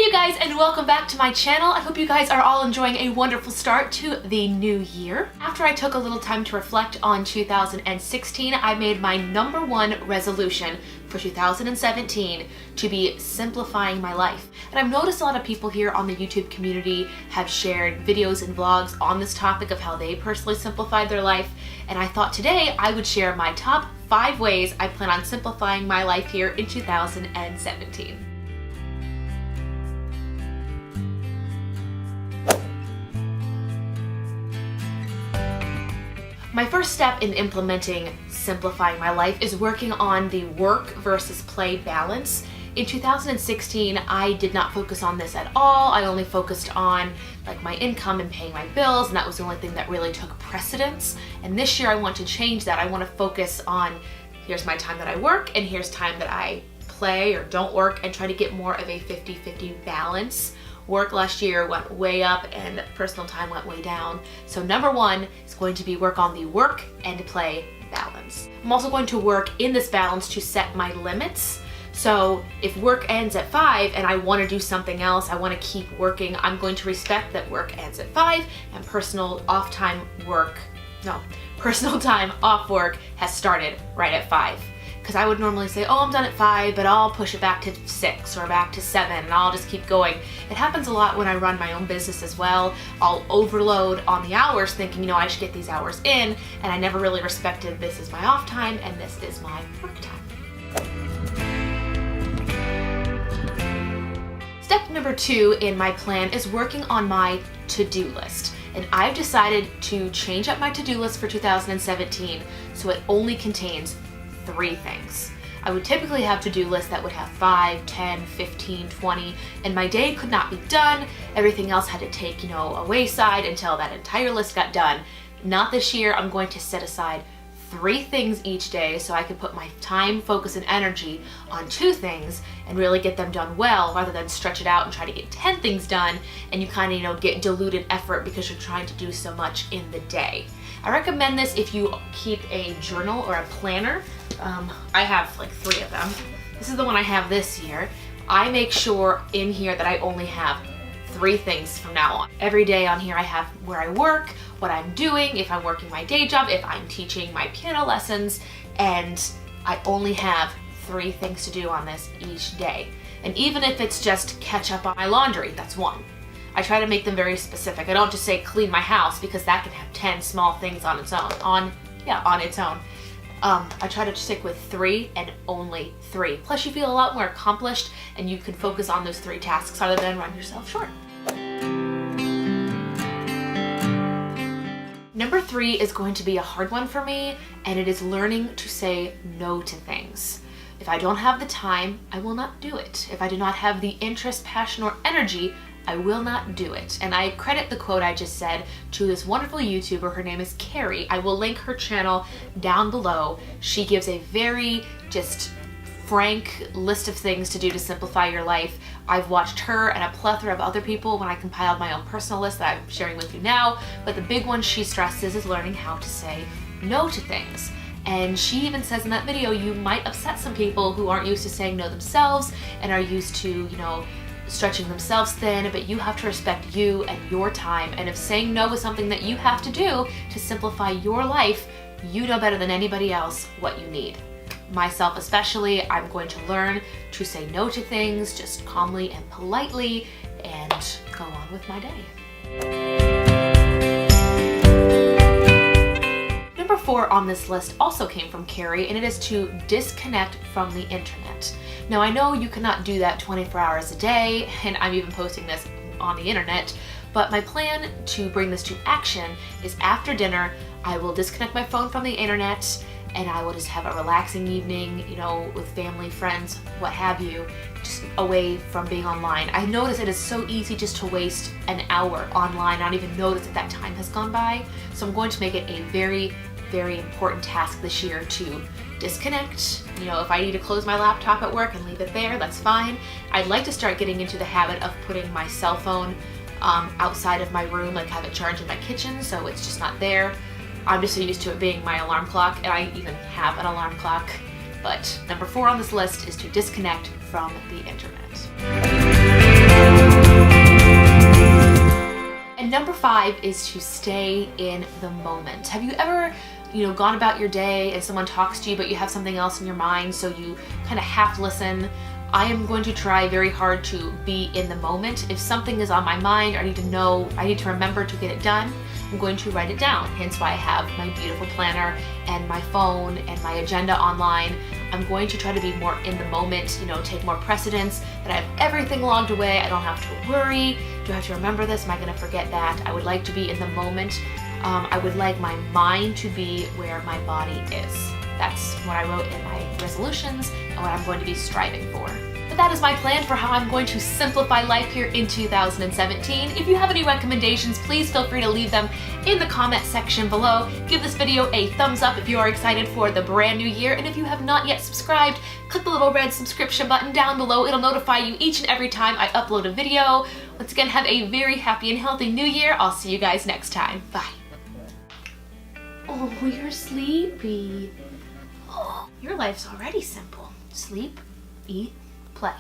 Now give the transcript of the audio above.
you guys, and welcome back to my channel. I hope you guys are all enjoying a wonderful start to the new year. After I took a little time to reflect on 2016, I made my #1 resolution for 2017 to be simplifying my life. And I've noticed a lot of people here on the YouTube community have shared videos and vlogs on this topic of how they personally simplified their life. And I thought today I would share my top 5 ways I plan on simplifying my life here in 2017. My first step in implementing simplifying my life is working on the work versus play balance. In 2016, I did not focus on this at all. I only focused on my income and paying my bills, and that was the only thing that really took precedence. And this year I want to change that. I want to focus on here's my time that I work and here's time that I play or don't work, and try to get more of a 50-50 balance. Work last year went way up and personal time went way down. So #1 is going to be work on the work and play balance. I'm also going to work in this balance to set my limits. So if work ends at 5 and I want to do something else, I want to keep working, I'm going to respect that work ends at 5 and personal time off work has started right at 5. Because I would normally say, oh, I'm done at 5, but I'll push it back to 6 or back to 7, and I'll just keep going. It happens a lot when I run my own business as well. I'll overload on the hours thinking, I should get these hours in, and I never really respected this is my off time and this is my work time. Step #2 in my plan is working on my to-do list. And I've decided to change up my to-do list for 2017 so it only contains 3 things. I would typically have to-do lists that would have 5, 10, 15, 20, and my day could not be done. Everything else had to take, a wayside until that entire list got done. Not this year. I'm going to set aside 3 things each day so I can put my time, focus, and energy on 2 things and really get them done well, rather than stretch it out and try to get 10 things done and you kind of, get diluted effort because you're trying to do so much in the day. I recommend this if you keep a journal or a planner. I have 3 of them. This is the one I have this year. I make sure in here that I only have 3 things from now on. Every day on here I have where I work, what I'm doing, if I'm working my day job, if I'm teaching my piano lessons, and I only have 3 things to do on this each day. And even if it's just catch up on my laundry, that's 1. I try to make them very specific. I don't just say clean my house, because that can have 10 small things on its own. On its own. I try to stick with 3 and only 3. Plus you feel a lot more accomplished and you can focus on those 3 tasks rather than run yourself short. #3 is going to be a hard one for me, and it is learning to say no to things. If I don't have the time, I will not do it. If I do not have the interest, passion, or energy, I will not do it. And I credit the quote I just said to this wonderful YouTuber. Her name is Carrie. I will link her channel down below. She gives a very just frank list of things to do to simplify your life. I've watched her and a plethora of other people when I compiled my own personal list that I'm sharing with you now. But the big one she stresses is learning how to say no to things. And she even says in that video, you might upset some people who aren't used to saying no themselves and are used to, stretching themselves thin, but you have to respect you and your time. And if saying no is something that you have to do to simplify your life, you know better than anybody else what you need. Myself especially, I'm going to learn to say no to things just calmly and politely and go on with my day. #4 on this list also came from Carrie, and it is to disconnect from the internet. Now I know you cannot do that 24 hours a day, and I'm even posting this on the internet, but my plan to bring this to action is after dinner, I will disconnect my phone from the internet and I will just have a relaxing evening, with family, friends, what have you, just away from being online. I notice it is so easy just to waste an hour online, not even notice that time has gone by. So I'm going to make it a very, very important task this year to disconnect. If I need to close my laptop at work and leave it there, that's fine. I'd like to start getting into the habit of putting my cell phone outside of my room, have it charged in my kitchen so it's just not there. I'm just so used to it being my alarm clock, and I even have an alarm clock. But #4 on this list is to disconnect from the internet. 5 is to stay in the moment. Have you ever, gone about your day and someone talks to you, but you have something else in your mind, so you kind of half listen? I am going to try very hard to be in the moment. If something is on my mind, I need to remember to get it done, I'm going to write it down. Hence why I have my beautiful planner and my phone and my agenda online. I'm going to try to be more in the moment, take more precedence, that I have everything logged away. I don't have to worry. Do I have to remember this? Am I going to forget that? I would like to be in the moment. I would like my mind to be where my body is. That's what I wrote in my resolutions and what I'm going to be striving for. But that is my plan for how I'm going to simplify life here in 2017. If you have any recommendations, please feel free to leave them in the comment section below. Give this video a thumbs up if you are excited for the brand new year. And if you have not yet subscribed, click the little red subscription button down below. It'll notify you each and every time I upload a video. Once again, have a very happy and healthy new year. I'll see you guys next time. Bye. Oh, you're sleepy. Oh, your life's already simple. Sleep, eat, play.